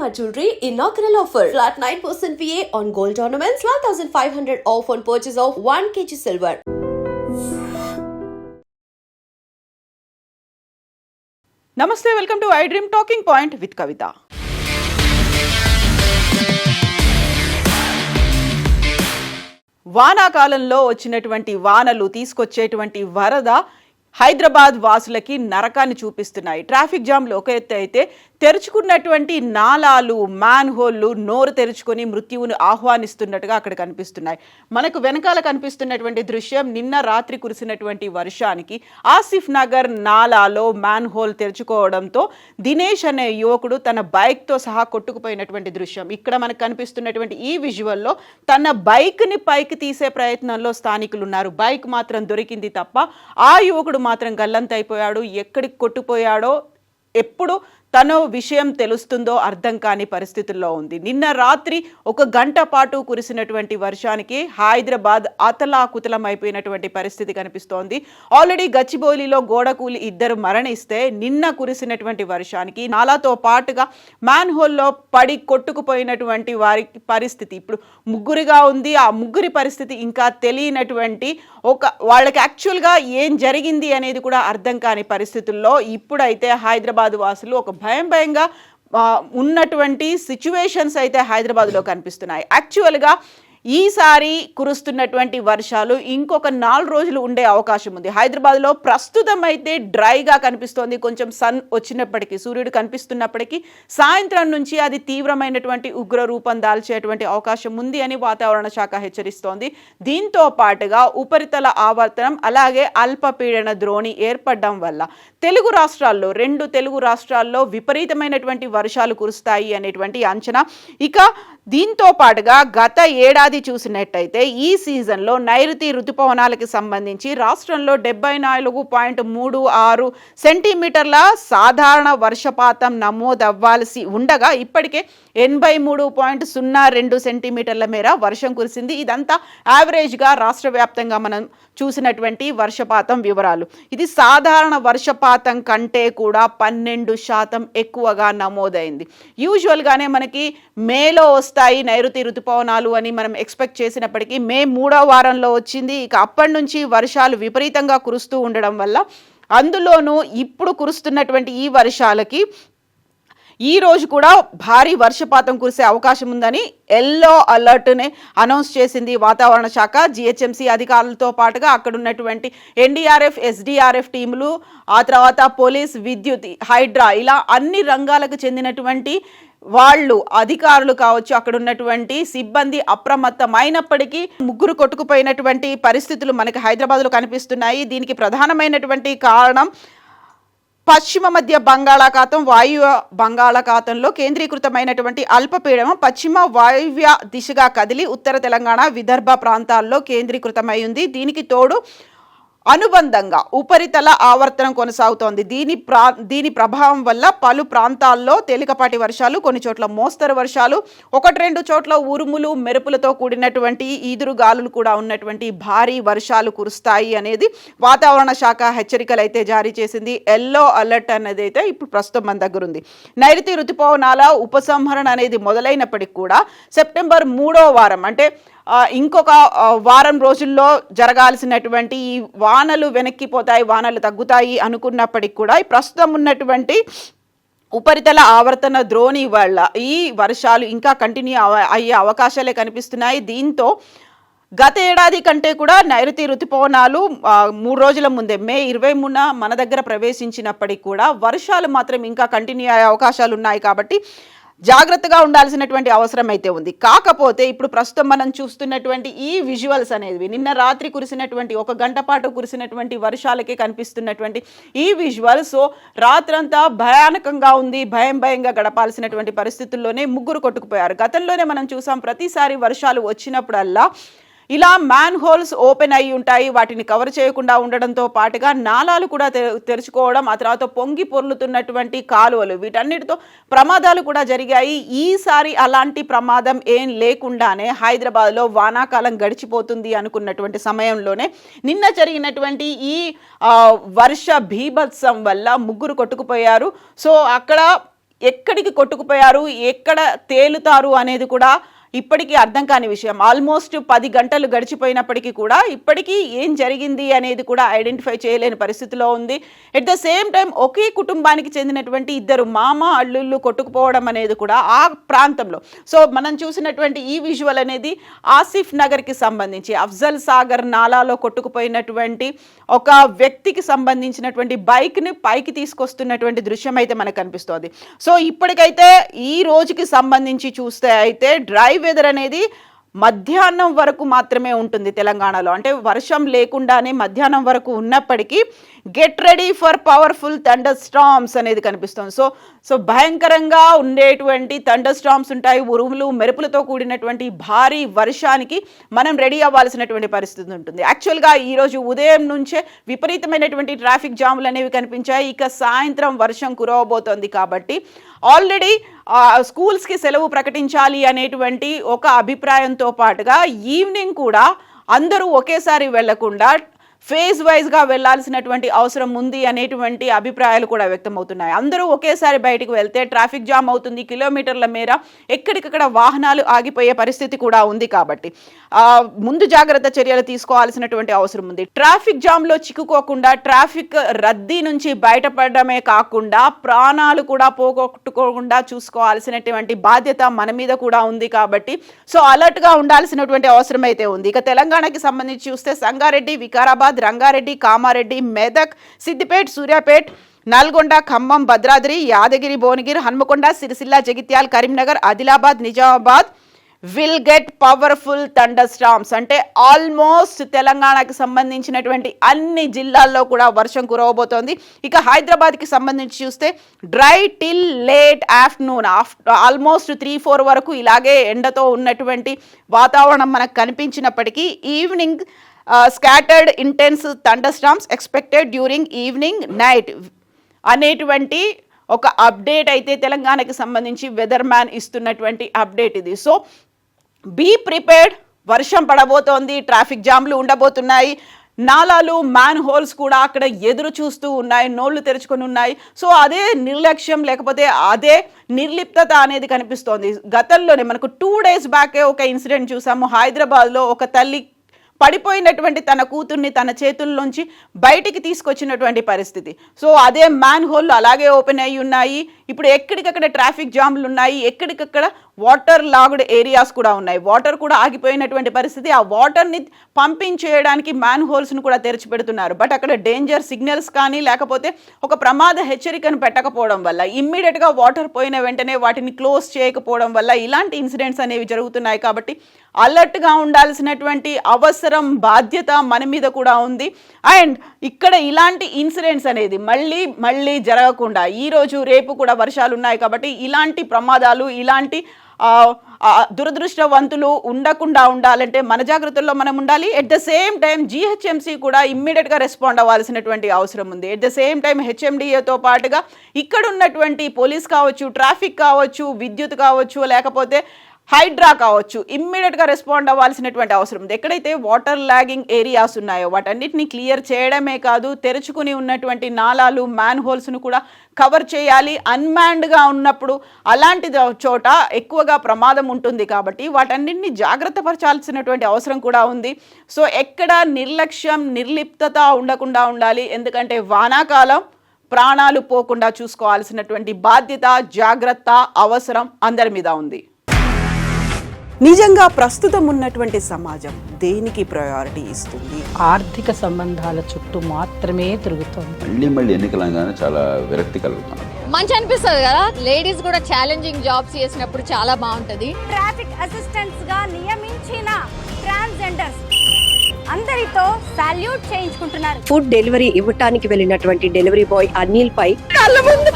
Shalimar Jewelry inaugural offer. Flat 9% VA on gold ornaments, 12,500 off on purchase of 1 kg silver. నమస్తే, welcome to I dream talking point with Kavitha. వానాకాలంలో వచ్చినటువంటి వానలు తీసుకొచ్చేటువంటి వరద హైదరాబాద్ వాసులకి నరకాన్ని చూపిస్తున్నాయి. ట్రాఫిక్ జామ్లు ఒక ఎత్తు అయితే, తెరుచుకున్నటువంటి నాలాలు, మ్యాన్ హోల్లు నోరు తెరుచుకొని మృత్యువును ఆహ్వానిస్తున్నట్టుగా అక్కడ కనిపిస్తున్నాయి. మనకు వెనకాల కనిపిస్తున్నటువంటి దృశ్యం నిన్న రాత్రి కురిసినటువంటి వర్షానికి ఆసిఫ్ నగర్ నాలాలో మ్యాన్ హోల్ తెరుచుకోవడంతో దినేష్ అనే యువకుడు తన బైక్తో సహా కొట్టుకుపోయినటువంటి దృశ్యం. ఇక్కడ మనకు కనిపిస్తున్నటువంటి ఈ విజువల్లో తన బైక్ని పైకి తీసే ప్రయత్నంలో స్థానికులు ఉన్నారు. బైక్ మాత్రం దొరికింది తప్ప ఆ యువకుడు మాత్రం గల్లంతైపోయాడు. ఎక్కడికి కొట్టుపోయాడో, ఎప్పుడు తన విషయం తెలుస్తుందో అర్థం కాని పరిస్థితుల్లో ఉంది. నిన్న రాత్రి 1 గంట పాటు కురిసినటువంటి వర్షానికి హైదరాబాద్ అతలాకుతలం అయిపోయినటువంటి పరిస్థితి కనిపిస్తోంది. ఆల్రెడీ గచ్చిబౌలిలో గోడకూలి 2 మరణిస్తే, నిన్న కురిసినటువంటి వర్షానికి నాలాతో పాటుగా మ్యాన్ హోల్లో పడి కొట్టుకుపోయినటువంటి వారి పరిస్థితి ఇప్పుడు 3గా ఉంది. ఆ 3 పరిస్థితి ఇంకా తెలియనటువంటి, వాళ్ళకి యాక్చువల్గా ఏం జరిగింది అనేది కూడా అర్థం కాని పరిస్థితుల్లో ఇప్పుడైతే హైదరాబాద్ వాసులు ఒక భయంగా ఉన్నటువంటి సిచ్యువేషన్స్ అయితే హైదరాబాద్లో కనిపిస్తున్నాయి. యాక్చువల్గా ఈసారి కురుస్తున్నటువంటి వర్షాలు ఇంకొక 4 రోజులు ఉండే అవకాశం ఉంది. హైదరాబాద్లో ప్రస్తుతం అయితే డ్రైగా కనిపిస్తోంది. కొంచెం సన్ వచ్చినప్పటికీ, సూర్యుడు కనిపిస్తున్నప్పటికీ సాయంత్రం నుంచి అది తీవ్రమైనటువంటి ఉగ్ర రూపం దాల్చేటువంటి అవకాశం ఉంది అని వాతావరణ శాఖ హెచ్చరిస్తోంది. దీంతో పాటుగా ఉపరితల ఆవర్తనం అలాగే అల్పపీడన ద్రోణి ఏర్పడడం వల్ల తెలుగు రాష్ట్రాల్లో 2 తెలుగు రాష్ట్రాల్లో విపరీతమైనటువంటి వర్షాలు కురుస్తాయి అనేటువంటి అంచనా. ఇక దీంతో పాటుగా గత ఏడాది చూసినట్టయితే ఈ సీజన్లో నైరుతి ఋతుపవనాలకి సంబంధించి రాష్ట్రంలో 74.36 సెంటీమీటర్ల సాధారణ వర్షపాతం నమోదవ్వాల్సి ఉండగా ఇప్పటికే 83.02 సెంటీమీటర్ల మేర వర్షం కురిసింది. ఇదంతా యావరేజ్గా రాష్ట్ర వ్యాప్తంగా మనం చూసినటువంటి వర్షపాతం వివరాలు. ఇది సాధారణ వర్షపాతం కంటే కూడా 12% ఎక్కువగా నమోదైంది. యూజువల్గానే మనకి మేలో వస్తాయి నైరుతి ఋతుపవనాలు అని మనం ఎక్స్పెక్ట్ చేసినప్పటికీ మే 3వ వారంలో వచ్చింది. ఇక అప్పటి నుంచి వర్షాలు విపరీతంగా కురుస్తూ ఉండడం వల్ల, అందులోనూ ఇప్పుడు కురుస్తున్నటువంటి ఈ వర్షాలకి ఈ రోజు కూడా భారీ వర్షపాతం కురిసే అవకాశం ఉందని ఎల్లో అలర్ట్ని అనౌన్స్ చేసింది వాతావరణ శాఖ. జిహెచ్ఎంసీ అధికారులతో పాటుగా అక్కడ ఉన్నటువంటి ఎన్డీఆర్ఎఫ్, ఎస్డీఆర్ఎఫ్ టీములు, ఆ తర్వాత పోలీస్, విద్యుత్, హైడ్రా, ఇలా అన్ని రంగాలకు చెందినటువంటి వాళ్ళు, అధికారులు కావచ్చు, అక్కడ ఉన్నటువంటి సిబ్బంది అప్రమత్తమైనప్పటికీ 3 కొట్టుకుపోయినటువంటి పరిస్థితులు మనకి హైదరాబాద్లో కనిపిస్తున్నాయి. దీనికి ప్రధానమైనటువంటి కారణం పశ్చిమ మధ్య బంగాళాఖాతం, వాయువ్య బంగాళాఖాతంలో కేంద్రీకృతమైనటువంటి అల్పపీడనం పశ్చిమ వాయువ్య దిశగా కదిలి ఉత్తర తెలంగాణ, విదర్భ ప్రాంతాల్లో కేంద్రీకృతమై ఉంది. దీనికి తోడు అనుబంధంగా ఉపరితల ఆవర్తనం కొనసాగుతోంది. దీని ప్రభావం వల్ల పలు ప్రాంతాల్లో తేలికపాటి వర్షాలు, కొన్ని చోట్ల మోస్తరు వర్షాలు, 1-2 చోట్ల ఉరుములు, మెరుపులతో కూడినటువంటి ఈదురు గాలులు కూడా ఉన్నటువంటి భారీ వర్షాలు కురుస్తాయి అనేది వాతావరణ శాఖ హెచ్చరికలు అయితే జారీ చేసింది. ఎల్లో అలర్ట్ అనేది అయితే ఇప్పుడు ప్రస్తుతం మన దగ్గర ఉంది. నైరుతి ఋతుపవనాల ఉపసంహరణ అనేది మొదలైనప్పటికీ కూడా సెప్టెంబర్ 3వ వారం, అంటే ఇంకొక వారం రోజుల్లో జరగాల్సినటువంటి ఈ వానలు వెనక్కిపోతాయి, వానలు తగ్గుతాయి అనుకున్నప్పటికీ కూడా ప్రస్తుతం ఉన్నటువంటి ఉపరితల ఆవర్తన ద్రోణి వల్ల ఈ వర్షాలు ఇంకా కంటిన్యూ అయ్యే అవకాశాలే కనిపిస్తున్నాయి. దీంతో గత ఏడాది కంటే కూడా నైరుతి ఋతుపవనాలు 3 రోజుల ముందే మే 23న మన దగ్గర ప్రవేశించినప్పటికీ కూడా వర్షాలు మాత్రం ఇంకా కంటిన్యూ అయ్యే అవకాశాలు ఉన్నాయి. కాబట్టి జాగ్రత్తగా ఉండాల్సినటువంటి అవసరం అయితే ఉంది. కాకపోతే ఇప్పుడు ప్రస్తుతం మనం చూస్తున్నటువంటి ఈ విజువల్స్ అనేవి నిన్న రాత్రి కురిసినటువంటి 1 గంట పాటు కురిసినటువంటి వర్షాలకే కనిపిస్తున్నటువంటి ఈ విజువల్స్ రాత్రంతా భయానకంగా ఉంది. భయంగా గడపాల్సినటువంటి పరిస్థితుల్లోనే 3 కొట్టుకుపోయారు. గతంలోనే మనం చూసాం, ప్రతిసారి వర్షాలు వచ్చినప్పుడల్లా ఇలా మ్యాన్ హోల్స్ ఓపెన్ అయి ఉంటాయి. వాటిని కవర్ చేయకుండా ఉండడంతో పాటుగా నాలాలు కూడా తెరుచుకోవడం, ఆ తర్వాత పొంగి పొర్లుతున్నటువంటి కాలువలు, వీటన్నిటితో ప్రమాదాలు కూడా జరిగాయి. ఈసారి అలాంటి ప్రమాదం ఏం లేకుండానే హైదరాబాద్లో వానాకాలం గడిచిపోతుంది అనుకున్నటువంటి సమయంలోనే నిన్న జరిగినటువంటి ఈ వర్ష భీభత్సం వల్ల 3 కొట్టుకుపోయారు. సో అక్కడ ఎక్కడికి కొట్టుకుపోయారు, ఎక్కడ తేలుతారు అనేది కూడా ఇప్పటికీ అర్థం కాని విషయం. ఆల్మోస్ట్ 10 గంటలు గడిచిపోయినప్పటికీ కూడా ఇప్పటికీ ఏం జరిగింది అనేది కూడా ఐడెంటిఫై చేయలేని పరిస్థితిలో ఉంది. ఎట్ ద సేమ్ టైం ఒకే కుటుంబానికి చెందినటువంటి ఇద్దరు మామ అల్లుళ్ళు కొట్టుకుపోవడం అనేది కూడా ఆ ప్రాంతంలో. సో మనం చూసినటువంటి ఈ విజువల్ అనేది ఆసిఫ్ నగర్కి సంబంధించి అఫ్జల్ సాగర్ నాలాలో కొట్టుకుపోయినటువంటి ఒక వ్యక్తికి సంబంధించినటువంటి బైక్ని పైకి తీసుకొస్తున్నటువంటి దృశ్యం అయితే మనకు కనిపిస్తోంది. సో ఇప్పటికైతే ఈ రోజుకి సంబంధించి చూస్తే అయితే డ్రై వెదర్ అనేది మధ్యాహ్నం వరకు మాత్రమే ఉంటుంది తెలంగాణలో. అంటే వర్షం లేకుండానే మధ్యాహ్నం వరకు ఉన్నప్పటికీ get ready for powerful thunder storms అనేది కనిపిస్తుంది. సో భయంకరంగా ఉండేటువంటి థండర్ స్టార్మ్స్ ఉంటాయి. ఉరుములు మెరుపులతో కూడినటువంటి భారీ వర్షానికి మనం రెడీ అవ్వాల్సినటువంటి పరిస్థితి ఉంటుంది. యాక్చువల్గా ఈరోజు ఉదయం నుంచే విపరీతమైనటువంటి ట్రాఫిక్ జాములు అనేవి కనిపించాయి. ఇక సాయంత్రం వర్షం కురవబోతోంది కాబట్టి ఆల్రెడీ స్కూల్స్కి సెలవు ప్రకటించాలి అనేటువంటి ఒక అభిప్రాయంతో పాటుగా ఈవినింగ్ కూడా అందరూ ఒకేసారి వెళ్లకుండా ఫేజ్ వైజ్గా వెళ్లాల్సినటువంటి అవసరం ఉంది అనేటువంటి అభిప్రాయాలు కూడా వ్యక్తమవుతున్నాయి. అందరూ ఒకేసారి బయటకు వెళ్తే ట్రాఫిక్ జామ్ అవుతుంది, కిలోమీటర్ల మేర ఎక్కడికక్కడ వాహనాలు ఆగిపోయే పరిస్థితి కూడా ఉంది. కాబట్టి ముందు జాగ్రత్త చర్యలు తీసుకోవాల్సినటువంటి అవసరం ఉంది. ట్రాఫిక్ జామ్లో చిక్కుకోకుండా ట్రాఫిక్ రద్దీ నుంచి బయటపడమే కాకుండా ప్రాణాలు కూడా పోగొట్టుకోకుండా చూసుకోవాల్సినటువంటి బాధ్యత మన మీద కూడా ఉంది. కాబట్టి సో అలర్ట్గా ఉండాల్సినటువంటి అవసరం అయితే ఉంది. ఇక తెలంగాణకి సంబంధించి చూస్తే Sangareddy, Vikarabad, Rangareddy, Kamareddy, Medak, Siddipet, Suryapet, Nalgonda, Khammam, Bhadradri, Yadagiri, Bhuvanagiri, Hanamkonda, Sircilla, Jagtial, Karimnagar, Adilabad, Nizamabad will get powerful thunder storms. అంటే ఆల్మోస్ట్ తెలంగాణకి సంబంధించినటువంటి అన్ని జిల్లాల్లో కూడా వర్షం కురవబోతోంది. ఇక హైదరాబాద్కి సంబంధించి చూస్తే dry till late afternoon, almost 3-4 వరకు ఇలాగే ఎండతో ఉన్నటువంటి వాతావరణం మనకు కనిపించినప్పటికీ evening scattered intense thunderstorms expected during evening night అనేటువంటి ఒక అప్డేట్ అయితే తెలంగాణకి సంబంధించి వెదర్ మ్యాన్ ఇస్తున్నటువంటి అప్డేట్ ఇది. సో బీ ప్రిపేర్డ్, వర్షం పడబోతోంది, ట్రాఫిక్ జామ్లు ఉండబోతున్నాయి, నాలాలు మ్యాన్ హోల్స్ కూడా అక్కడ ఎదురు చూస్తూ ఉన్నాయి, నోళ్లు తెరుచుకొని ఉన్నాయి. సో అదే నిర్లక్ష్యం లేకపోతే అదే నిర్లిప్తత అనేది కనిపిస్తోంది. గతంలోనే మనకు 2 days బ్యాకే ఒక ఇన్సిడెంట్ చూసాము. హైదరాబాద్లో ఒక తల్లి పడిపోయినటువంటి తన కూతుర్ని తన చేతుల్లోంచి బయటికి తీసుకొచ్చినటువంటి పరిస్థితి. సో అదే మ్యాన్ హోల్ అలాగే ఓపెన్ అయ్యి ఉన్నాయి. ఇప్పుడు ఎక్కడికక్కడ ట్రాఫిక్ జామ్లు ఉన్నాయి, ఎక్కడికక్కడ వాటర్ లాగ్డ్ ఏరియాస్ కూడా ఉన్నాయి. వాటర్ కూడా ఆగిపోయినటువంటి పరిస్థితి. ఆ వాటర్ని పంపించేయడానికి మ్యాన్ హోల్స్ను కూడా తెరిచిపెడుతున్నారు. బట్ అక్కడ డేంజర్ సిగ్నల్స్ కానీ లేకపోతే ఒక ప్రమాద హెచ్చరికను పెట్టకపోవడం వల్ల, ఇమ్మీడియట్గా వాటర్ పోయిన వెంటనే వాటిని క్లోజ్ చేయకపోవడం వల్ల ఇలాంటి ఇన్సిడెంట్స్ అనేవి జరుగుతున్నాయి. కాబట్టి అలర్ట్గా ఉండాల్సినటువంటి అవసరం, బాధ్యత మన మీద కూడా ఉంది. అండ్ ఇక్కడ ఇలాంటి ఇన్సిడెంట్స్ అనేది మళ్ళీ జరగకుండా, ఈరోజు రేపు కూడా వర్షాలు ఉన్నాయి కాబట్టి ఇలాంటి ప్రమాదాలు, ఇలాంటి దురదృష్టవంతులు ఉండకుండా ఉండాలంటే మన జాగ్రత్తల్లో మనం ఉండాలి. At the same time GHMC కూడా ఇమ్మీడియట్గా రెస్పాండ్ అవ్వాల్సినటువంటి అవసరం ఉంది. ఎట్ ద సేమ్ టైం హెచ్ఎండిఏతో పాటుగా ఇక్కడ ఉన్నటువంటి పోలీస్ కావచ్చు, ట్రాఫిక్ కావచ్చు, విద్యుత్ కావచ్చు, లేకపోతే హైడ్రా కావచ్చు, ఇమ్మీడియట్గా రెస్పాండ్ అవ్వాల్సినటువంటి అవసరం ఉంది. ఎక్కడైతే వాటర్ లాగింగ్ ఏరియాస్ ఉన్నాయో వాటన్నిటిని క్లియర్ చేయడమే కాదు, తెరుచుకుని ఉన్నటువంటి నాలాలు, మ్యాన్ హోల్స్ను కూడా కవర్ చేయాలి. అన్మాన్డ్గా ఉన్నప్పుడు అలాంటి చోట ఎక్కువగా ప్రమాదం ఉంటుంది కాబట్టి వాటన్నిటిని జాగ్రత్త పరచాల్సినటువంటి అవసరం కూడా ఉంది. సో ఎక్కడ నిర్లక్ష్యం, నిర్లిప్తత ఉండకుండా ఉండాలి. ఎందుకంటే వానాకాలం, ప్రాణాలు పోకుండా చూసుకోవాల్సినటువంటి బాధ్యత, జాగ్రత్త, అవసరం అందరి మీద ఉంది. నిజంగా ప్రస్తుతం ఉన్నటువంటి సమాజం దేనికి ప్రయారిటీ ఇస్తుంది? ఆర్థిక సంబంధాల చుట్టూ మాత్రమే తిరుగుతుంది. మళ్ళీ ఎన్నికలంగానే చాలా విరక్తి కలుగుతాను. మంచి అనిపిస్తుంది కదా, లేడీస్ కూడా ఛాలెంజింగ్ జాబ్స్ చేసినప్పుడు చాలా బాగుంటది. ట్రాఫిక్ అసిస్టెంట్స్ గా నియమించిన ట్రాన్స్జెండర్స్ అందరితో సాల్యూట్ చేయించుకుంటున్నారు. ఫుడ్ డెలివరీ ఇవ్వటానికి వెళ్ళినటువంటి డెలివరీ బాయ్ అనిల్ పై కళ్ళ ముందు